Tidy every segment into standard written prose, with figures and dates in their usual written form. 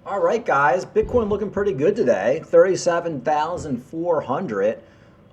All right, guys. Bitcoin looking pretty good today. 37,400.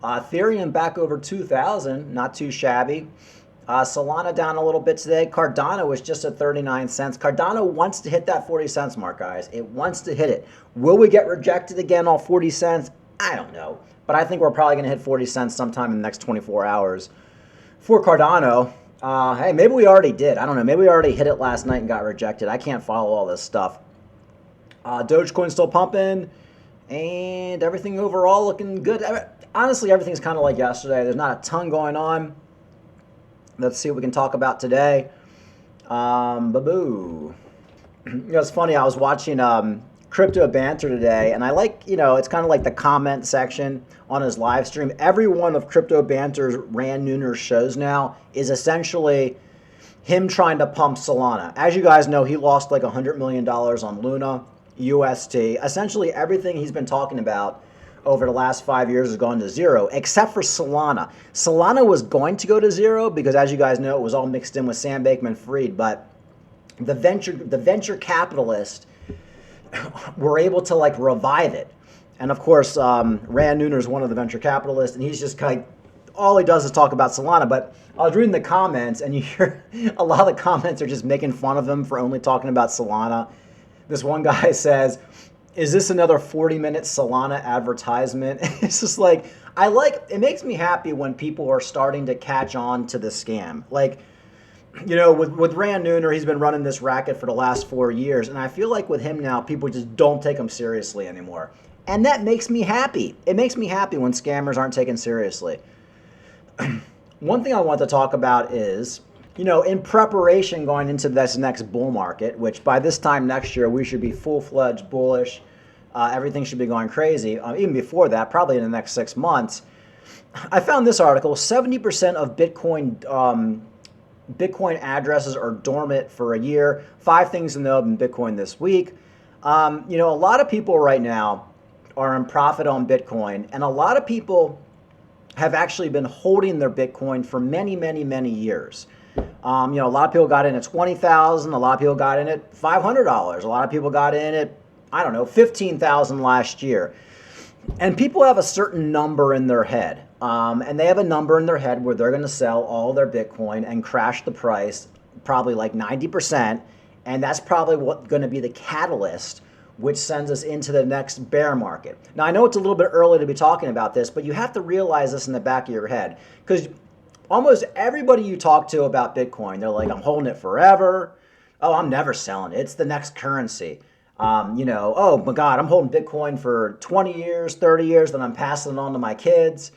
Ethereum back over 2,000. Not too shabby. Solana down a little bit today. Cardano was just at 39 cents. Cardano wants to hit that 40 cents mark, guys. It wants to hit it. Will we get rejected again on 40 cents? I don't know. But I think we're probably going to hit 40 cents sometime in the next 24 hours. For Cardano, hey, maybe we already did. I don't know. Maybe we already hit it last night and got rejected. I can't follow all this stuff. Dogecoin still pumping, and everything overall looking good. Honestly, everything's kind of like yesterday. There's not a ton going on. Let's see what we can talk about today. Baboo. It's funny. I was watching Crypto Banter today, and I like, it's kind of like the comment section on his live stream. Every one of Crypto Banter's Rand Nooner's shows now is essentially him trying to pump Solana. As you guys know, he lost like $100 million on Luna. UST. Essentially everything he's been talking about over the last 5 years has gone to zero, except for Solana. Solana was going to go to zero because, as you guys know, it was all mixed in with Sam Bankman-Fried, but the venture capitalists were able to like revive it. And of course, Rand Nooner is one of the venture capitalists, and he's just kind of, all he does is talk about Solana. But I was reading the comments, and you hear a lot of the comments are just making fun of him for only talking about Solana. This one guy says, is this another 40-minute Solana advertisement? It's just like, it makes me happy when people are starting to catch on to the scam. Like, with Rand Nooner, he's been running this racket for the last 4 years. And I feel like with him now, people just don't take him seriously anymore. And that makes me happy. It makes me happy when scammers aren't taken seriously. One thing I want to talk about is, in preparation going into this next bull market, which by this time next year, we should be full-fledged bullish. Everything should be going crazy. Even before that, probably in the next 6 months. I found this article, 70% of Bitcoin addresses are dormant for a year. 5 things to know in Bitcoin this week. A lot of people right now are in profit on Bitcoin, and a lot of people have actually been holding their Bitcoin for many, many, many years. A lot of people got in at $20,000. A lot of people got in at $500. A lot of people got in at, $15,000 last year. And people have a certain number in their head. And they have a number in their head where they're going to sell all their Bitcoin and crash the price probably like 90%. And that's probably what's going to be the catalyst which sends us into the next bear market. Now, I know it's a little bit early to be talking about this, but you have to realize this in the back of your head. Because almost everybody you talk to about Bitcoin, they're like, I'm holding it forever. Oh, I'm never selling it. It's the next currency. Oh my God, I'm holding Bitcoin for 20 years, 30 years, then I'm passing it on to my kids.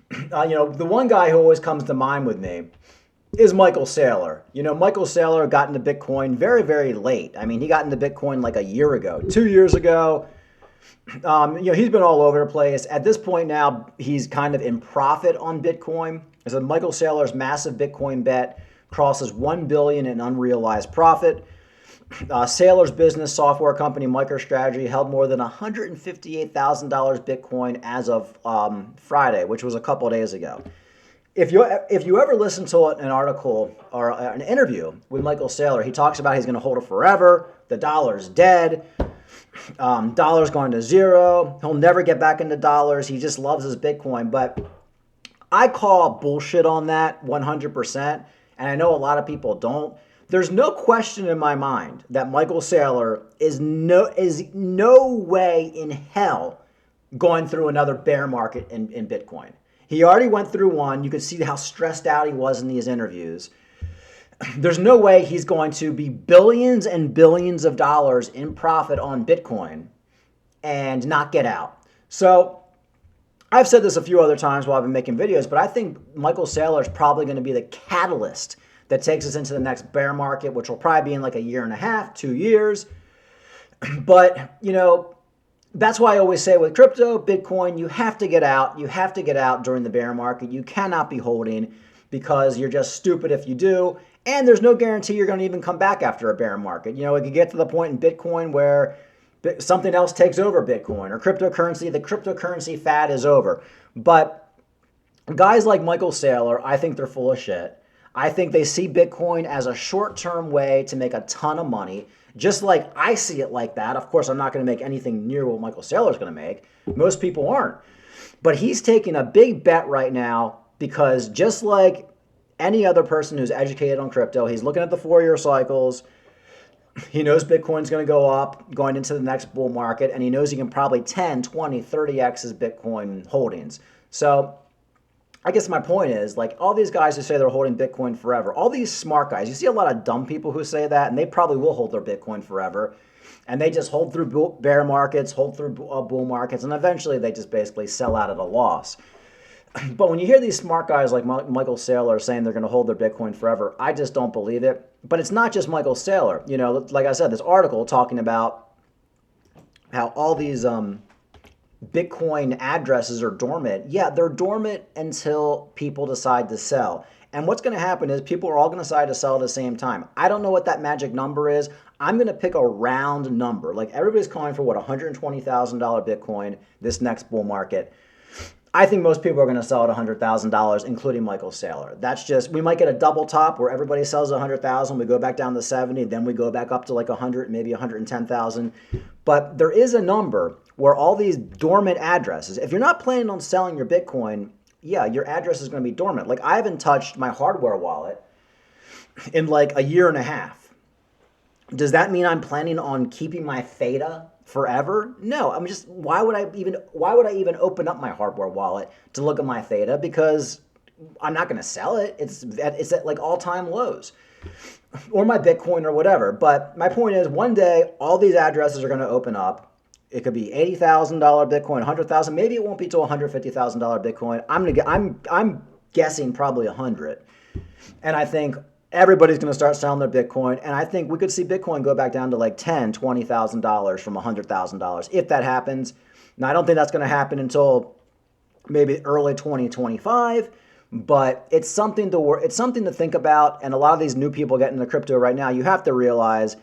The one guy who always comes to mind with me is Michael Saylor. Michael Saylor got into Bitcoin very, very late. I mean, he got into Bitcoin like a year ago, 2 years ago. He's been all over the place. At this point now, he's kind of in profit on Bitcoin. So Michael Saylor's massive Bitcoin bet crosses $1 billion in unrealized profit. Saylor's business software company, MicroStrategy, held more than $158,000 Bitcoin as of Friday, which was a couple of days ago. If you ever listen to an article or an interview with Michael Saylor, he talks about he's going to hold it forever. The dollar's dead. Dollar's going to zero. He'll never get back into dollars. He just loves his Bitcoin. But I call bullshit on that 100%. And I know a lot of people don't. There's no question in my mind that Michael Saylor is no way in hell going through another bear market in Bitcoin. He already went through one. You could see how stressed out he was in these interviews. There's no way he's going to be billions and billions of dollars in profit on Bitcoin and not get out. So I've said this a few other times while I've been making videos, but I think Michael Saylor is probably going to be the catalyst that takes us into the next bear market, which will probably be in like a year and a half, 2 years. But, that's why I always say with crypto, Bitcoin, you have to get out. You have to get out during the bear market. You cannot be holding because you're just stupid if you do. And there's no guarantee you're going to even come back after a bear market. It could get to the point in Bitcoin where something else takes over Bitcoin or cryptocurrency. The cryptocurrency fad is over. But guys like Michael Saylor, I think they're full of shit. I think they see Bitcoin as a short-term way to make a ton of money. Just like I see it like that. Of course, I'm not going to make anything near what Michael Saylor's going to make. Most people aren't. But he's taking a big bet right now because just like any other person who's educated on crypto, he's looking at the 4-year cycles. He knows Bitcoin's going to go up going into the next bull market, and he knows he can probably 10, 20, 30x his Bitcoin holdings. So I guess my point is, like, all these guys who say they're holding Bitcoin forever, all these smart guys, you see a lot of dumb people who say that, and they probably will hold their Bitcoin forever. And they just hold through bear markets, hold through bull markets, and eventually they just basically sell out at a loss. But when you hear these smart guys like Michael Saylor saying they're going to hold their Bitcoin forever, I just don't believe it. But it's not just Michael Saylor. You know, like I said, this article talking about how all these Bitcoin addresses are dormant. Yeah, they're dormant until people decide to sell. And what's going to happen is people are all going to decide to sell at the same time. I don't know what that magic number is. I'm going to pick a round number. Like everybody's calling for what, $120,000 Bitcoin this next bull market. I think most people are going to sell at $100,000, including Michael Saylor. That's just, we might get a double top where everybody sells 100,000, we go back down to 70, then we go back up to like 100, maybe 110,000. But there is a number where all these dormant addresses, if you're not planning on selling your Bitcoin, yeah, your address is going to be dormant. Like I haven't touched my hardware wallet in like a year and a half. Does that mean I'm planning on keeping my theta forever? No, I'm just, why would I even open up my hardware wallet to look at my theta? Because I'm not going to sell it. It's at like all-time lows, or my Bitcoin or whatever. But my point is, one day all these addresses are going to open up. It could be $80,000 Bitcoin, $100,000. Maybe it won't be till $150,000 Bitcoin. I'm guessing probably 100. And I think everybody's going to start selling their Bitcoin. And I think we could see Bitcoin go back down to like $10,000, $20,000 from $100,000 if that happens. Now, I don't think that's going to happen until maybe early 2025, but it's something to think about. And a lot of these new people getting into crypto right now, you have to realize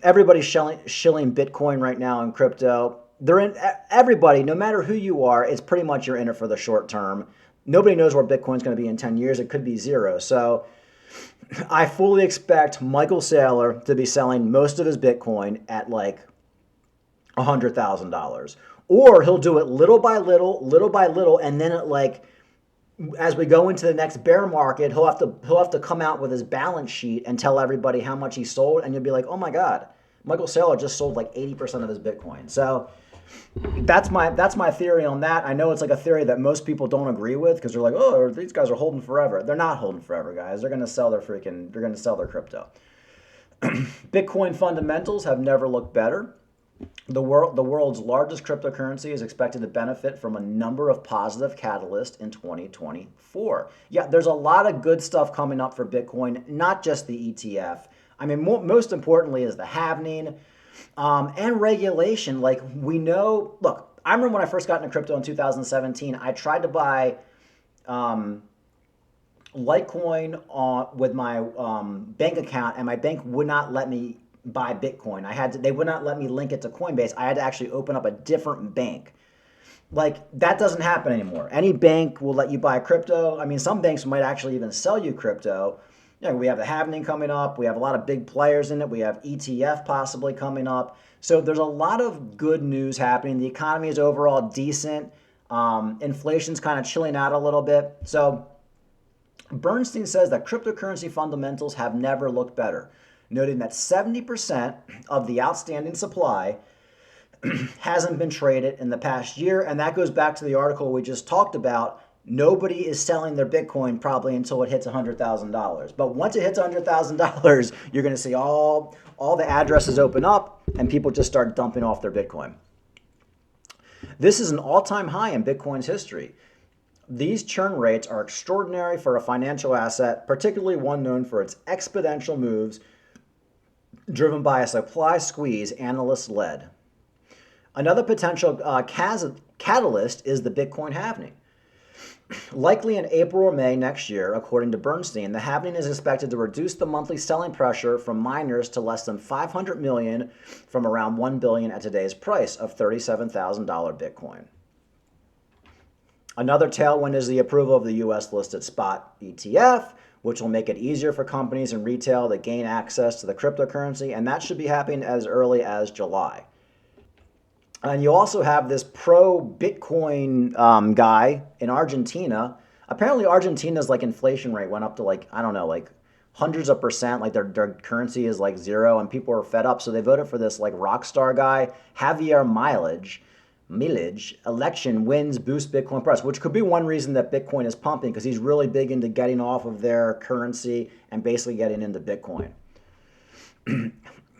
everybody's shilling Bitcoin right now in crypto. Everybody, no matter who you are, it's pretty much you're in it for the short term. Nobody knows where Bitcoin's going to be in 10 years. It could be zero. So I fully expect Michael Saylor to be selling most of his Bitcoin at like $100,000. Or he'll do it little by little, and then it like, as we go into the next bear market, he'll have to come out with his balance sheet and tell everybody how much he sold, and you'll be like, oh my God, Michael Saylor just sold like 80% of his Bitcoin. So that's my theory on that. I know it's like a theory that most people don't agree with because they're like, oh, these guys are holding forever. They're not holding forever, guys. They're going to sell their crypto. Bitcoin fundamentals have never looked better. The world's largest cryptocurrency is expected to benefit from a number of positive catalysts in 2024. Yeah, there's a lot of good stuff coming up for Bitcoin, not just the ETF. I mean, most importantly is the halvening and regulation. Like we know, look, I remember when I first got into crypto in 2017, I tried to buy Litecoin with my bank account, and my bank would not let me buy Bitcoin. They would not let me link it to Coinbase. I had to actually open up a different bank. Like that doesn't happen anymore. Any bank will let you buy crypto. I mean, some banks might actually even sell you crypto. You know, we have the halvening coming up. We have a lot of big players in it. We have ETF possibly coming up. So there's a lot of good news happening. The economy is overall decent. Inflation's kind of chilling out a little bit. So Bernstein says that cryptocurrency fundamentals have never looked better, noting that 70% of the outstanding supply hasn't been traded in the past year. And that goes back to the article we just talked about. Nobody is selling their Bitcoin probably until it hits $100,000. But once it hits $100,000, you're going to see all the addresses open up and people just start dumping off their Bitcoin. This is an all-time high in Bitcoin's history. These churn rates are extraordinary for a financial asset, particularly one known for its exponential moves driven by a supply squeeze analysts led. Another potential catalyst is the Bitcoin halvening. Likely in April or May next year, according to Bernstein, the halvening is expected to reduce the monthly selling pressure from miners to less than 500 million from around 1 billion at today's price of $37,000 Bitcoin. Another tailwind is the approval of the US listed spot ETF, which will make it easier for companies and retail to gain access to the cryptocurrency, and that should be happening as early as July. And you also have this pro-Bitcoin guy in Argentina. Apparently, Argentina's like inflation rate went up to like, I don't know, like hundreds of percent. Like their currency is like zero, and people are fed up. So they voted for this like rock star guy, Javier Milei. Election wins boost Bitcoin price, which could be one reason that Bitcoin is pumping, because he's really big into getting off of their currency and basically getting into Bitcoin.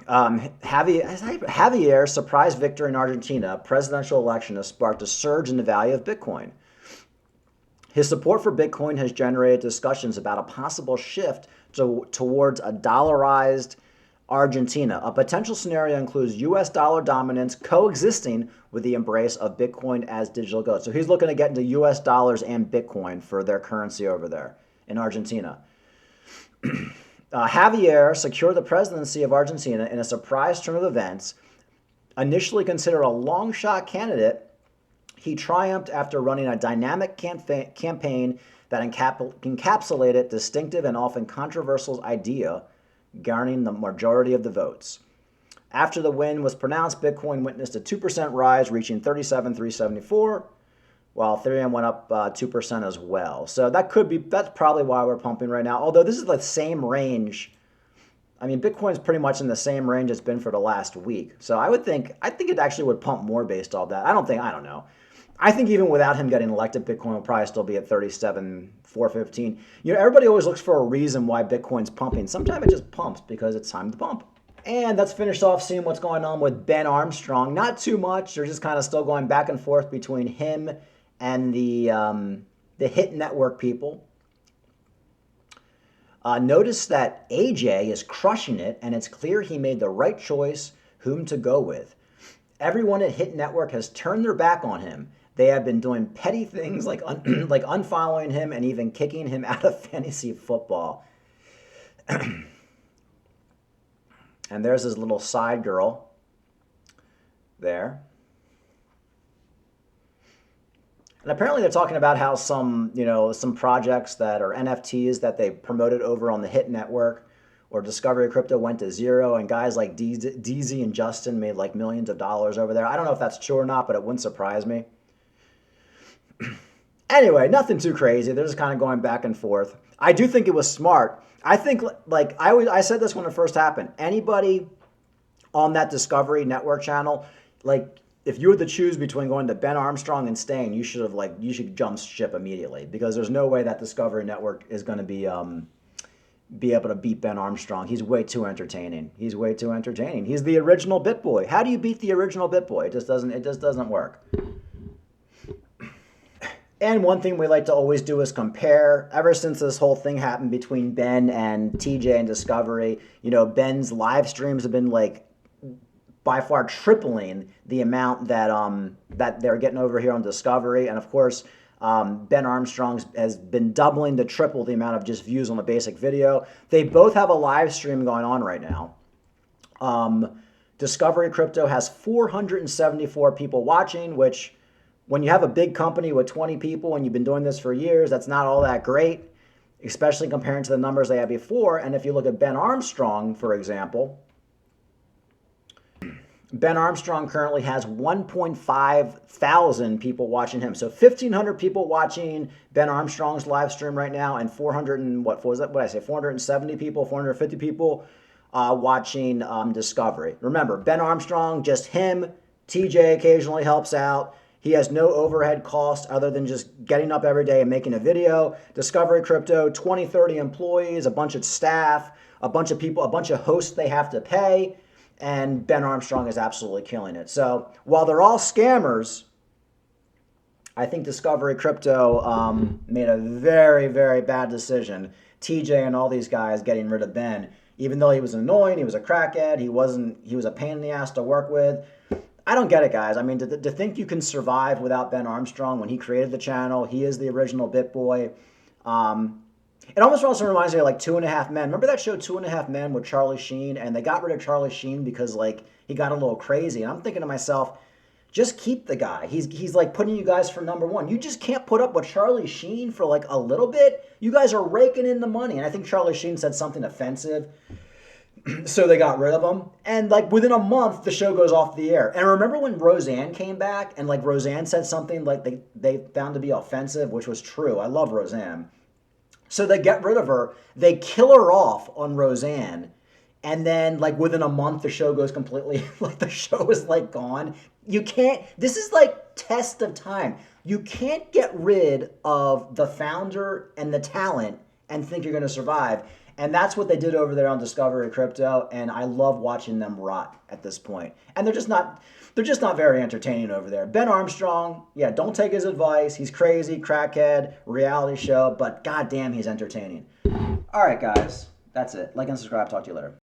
Javier's surprise victory in Argentina presidential election has sparked a surge in the value of Bitcoin. His support for Bitcoin has generated discussions about a possible shift towards a dollarized Argentina. A potential scenario includes U.S. dollar dominance coexisting with the embrace of Bitcoin as digital gold. So he's looking to get into U.S. dollars and Bitcoin for their currency over there in Argentina. Javier secured the presidency of Argentina in a surprise turn of events. Initially considered a long shot candidate, he triumphed after running a dynamic campaign that encapsulated distinctive and often controversial idea, garnering the majority of the votes. After the win was pronounced, Bitcoin witnessed a 2% rise, reaching 37,374, while Ethereum went up 2% as well. So that's probably why we're pumping right now. Although this is the same range. I mean, Bitcoin's pretty much in the same range it's been for the last week. So I think it actually would pump more based off that. I don't know. I think even without him getting elected, Bitcoin will probably still be at 37,415. Everybody always looks for a reason why Bitcoin's pumping. Sometimes it just pumps because it's time to pump. And let's finish off seeing what's going on with Ben Armstrong. Not too much. They're just kind of still going back and forth between him and the Hit Network people. Notice that AJ is crushing it, and it's clear he made the right choice whom to go with. Everyone at Hit Network has turned their back on him. They have been doing petty things like like unfollowing him and even kicking him out of fantasy football. And there's his little side girl there. And apparently they're talking about how some projects that are NFTs that they promoted over on the Hit Network or Discovery Crypto went to zero, and guys like DZ and Justin made like millions of dollars over there. I don't know if that's true or not, but it wouldn't surprise me. Anyway, nothing too crazy. They're just kind of going back and forth. I do think it was smart. I think, like I said this when it first happened, anybody on that Discovery Network channel, like, if you had to choose between going to Ben Armstrong and staying, you should jump ship immediately, because there's no way that Discovery Network is going to be able to beat Ben Armstrong. He's way too entertaining. He's the original Bitboy. How do you beat the original Bitboy? It just doesn't work. And one thing we like to always do is compare. Ever since this whole thing happened between Ben and TJ and Discovery, Ben's live streams have been like by far tripling the amount that they're getting over here on Discovery. And of course, Ben Armstrong has been doubling to triple the amount of just views on the basic video. They both have a live stream going on right now. Discovery Crypto has 474 people watching, which, when you have a big company with 20 people and you've been doing this for years, that's not all that great, especially comparing to the numbers they had before. And if you look at Ben Armstrong, for example, Ben Armstrong currently has 1.5 thousand people watching him. So 1,500 people watching Ben Armstrong's live stream right now, and 470 people, 450 people watching Discovery. Remember, Ben Armstrong, just him. TJ occasionally helps out. He has no overhead cost other than just getting up every day and making a video. Discovery Crypto, 20, 30 employees, a bunch of staff, a bunch of people, a bunch of hosts they have to pay. And Ben Armstrong is absolutely killing it. So while they're all scammers, I think Discovery Crypto made a very, very bad decision. TJ and all these guys getting rid of Ben, even though he was annoying, he was a crackhead, he was a pain in the ass to work with. I don't get it, guys. I mean, to think you can survive without Ben Armstrong when he created the channel, he is the original Bitboy. It almost also reminds me of like 2.5 Men. Remember that show 2.5 Men with Charlie Sheen? And they got rid of Charlie Sheen because like he got a little crazy. And I'm thinking to myself, just keep the guy. He's like putting you guys for number one. You just can't put up with Charlie Sheen for like a little bit. You guys are raking in the money. And I think Charlie Sheen said something offensive. So they got rid of him. And like within a month, the show goes off the air. And remember when Roseanne came back and like Roseanne said something like they found to be offensive, which was true. I love Roseanne. So they get rid of her. They kill her off on Roseanne. And then like within a month, the show goes completely, like the show is like gone. You can't, this is like test of time. You can't get rid of the founder and the talent and think you're going to survive. And that's what they did over there on Discovery Crypto. And I love watching them rot at this point. And they're just not very entertaining over there. Ben Armstrong, yeah, don't take his advice. He's crazy, crackhead, reality show, but goddamn, he's entertaining. All right, guys, that's it. Like and subscribe. Talk to you later.